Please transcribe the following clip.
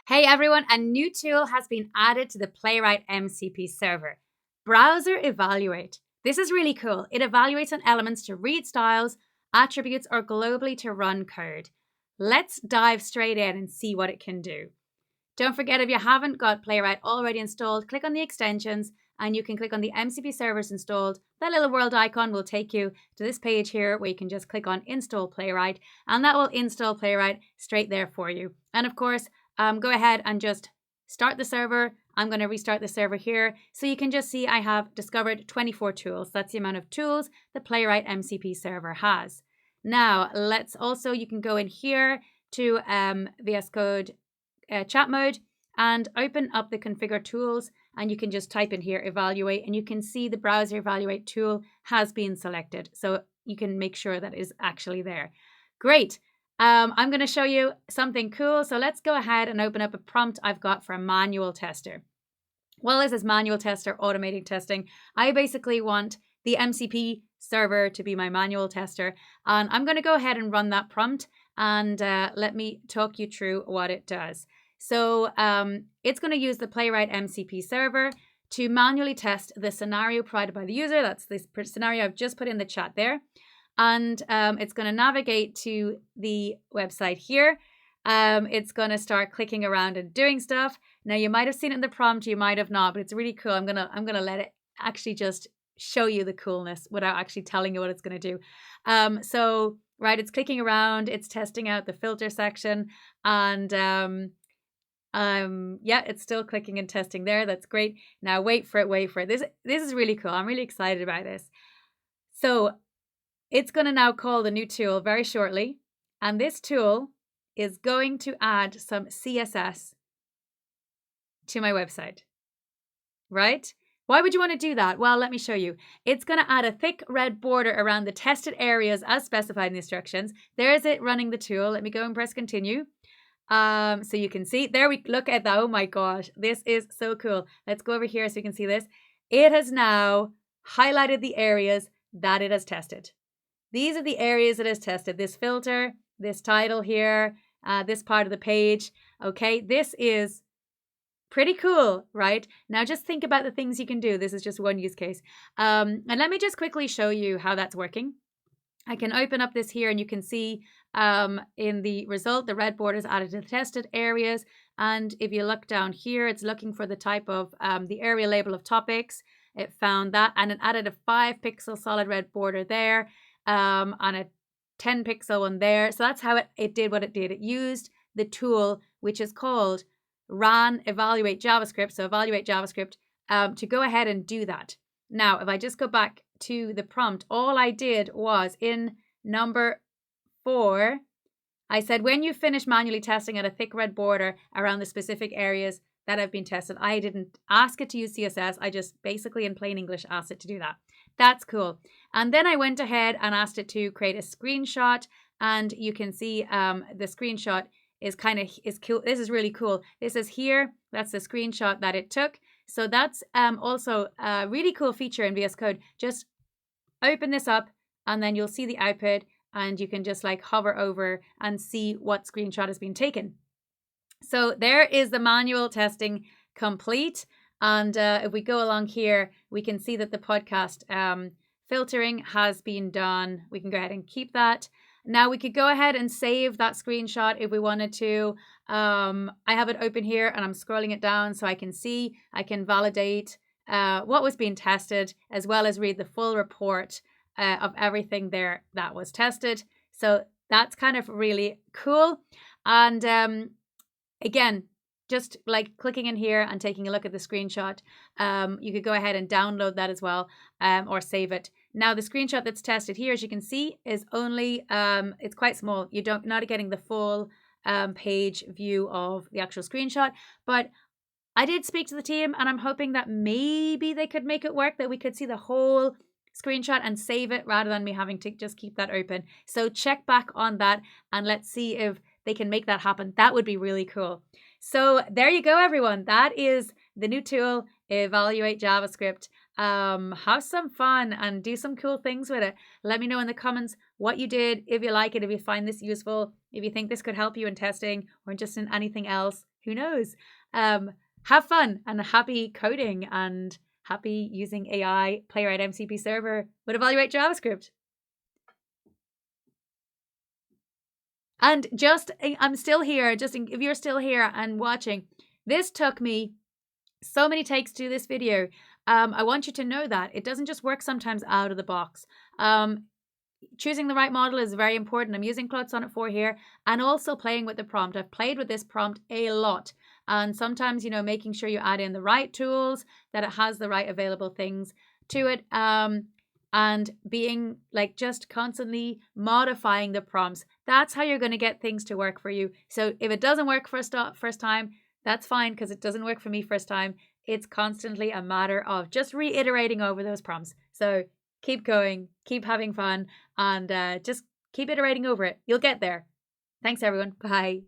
Hey everyone, a new tool has been added to the Playwright MCP server. Browser Evaluate. This is really cool. It evaluates on elements to read styles, attributes, or globally to run code. Let's dive straight in and see what it can do. Don't forget, if you haven't got Playwright already installed, click on the extensions and you can click on the MCP servers installed. That little world icon will take you to this page here where you can just click on Install Playwright, and that will install Playwright straight there for you. And of course, go ahead and just start the server. I'm going to restart the server here. So you can just see I have discovered 24 tools. That's the amount of tools the Playwright MCP server has. Now, you can go in here to VS Code chat mode and open up the configure tools, and you can just type in here evaluate, and you can see the browser evaluate tool has been selected. So you can make sure that is actually there. Great. I'm going to show you something cool. So let's go ahead and open up a prompt I've got for a manual tester. Well, this is manual tester, automating testing. I basically want the MCP server to be my manual tester. And I'm going to go ahead and run that prompt, and let me talk you through what it does. So it's going to use the Playwright MCP server to manually test the scenario provided by the user. That's this scenario I've just put in the chat there. And it's going to navigate to the website here. It's going to start clicking around and doing stuff. Now, you might have seen it in the prompt, you might have not, but it's really cool. I'm gonna let it actually just show you the coolness without actually telling you what it's going to do. Right, it's clicking around, it's testing out the filter section, and yeah, it's still clicking and testing there. That's great. Now wait for it. This is really cool. I'm really excited about this. So it's going to now call the new tool very shortly, and this tool is going to add some CSS to my website, right? Why would you want to do that? Well, let me show you. It's going to add a thick red border around the tested areas as specified in the instructions. There's it running the tool. Let me go and press continue. So you can see, there we look at that. Oh my gosh, this is so cool. Let's go over here so you can see this. It has now highlighted the areas that it has tested. These are the areas it has tested. This filter, this title here, this part of the page. Okay, this is pretty cool, right? Now just think about the things you can do. This is just one use case. And let me just quickly show you how that's working. I can open up this here, and you can see in the result, the red border is added to the tested areas. And if you look down here, it's looking for the type of the area label of topics. It found that, and it added a 5-pixel solid red border there, and a 10-pixel one there. So that's how it did what it did. It used the tool, which is called ran evaluate JavaScript. So evaluate JavaScript to go ahead and do that. Now, if I just go back to the prompt, all I did was in number 4, I said, when you finish manually testing at a thick red border around the specific areas that have been tested. I didn't ask it to use CSS. I just basically in plain English asked it to do that. That's cool. And then I went ahead and asked it to create a screenshot, and you can see the screenshot is cool. This is really cool. This is here. That's the screenshot that it took. So that's also a really cool feature in VS Code. Just open this up, and then you'll see the output, and you can just like hover over and see what screenshot has been taken. So there is the manual testing complete. And if we go along here, we can see that the podcast filtering has been done. We can go ahead and keep that. Now we could go ahead and save that screenshot if we wanted to. I have it open here, and I'm scrolling it down so I can see, I can validate what was being tested, as well as read the full report of everything there that was tested. So that's kind of really cool. And again, just like clicking in here and taking a look at the screenshot, you could go ahead and download that as well, or save it. Now the screenshot that's tested here, as you can see, is only, it's quite small. You're not getting the full page view of the actual screenshot, but I did speak to the team, and I'm hoping that maybe they could make it work, that we could see the whole screenshot and save it rather than me having to just keep that open. So check back on that, and let's see if they can make that happen. That would be really cool. So there you go, everyone. That is the new tool, Evaluate JavaScript. Have some fun and do some cool things with it. Let me know in the comments what you did, if you like it, if you find this useful, if you think this could help you in testing or just in anything else. Who knows? Have fun and happy coding and happy using AI Playwright MCP server with Evaluate JavaScript. And I'm still here, just if you're still here and watching, this took me so many takes to do this video. I want you to know that it doesn't just work sometimes out of the box. Choosing the right model is very important. I'm using Claude Sonnet 4 here and also playing with the prompt. I've played with this prompt a lot. And sometimes, you know, making sure you add in the right tools, that it has the right available things to it. And being like just constantly modifying the prompts. That's how you're going to get things to work for you. So if it doesn't work first time, that's fine, because it doesn't work for me first time. It's constantly a matter of just reiterating over those prompts. So keep going, keep having fun, and just keep iterating over it. You'll get there. Thanks, everyone. Bye.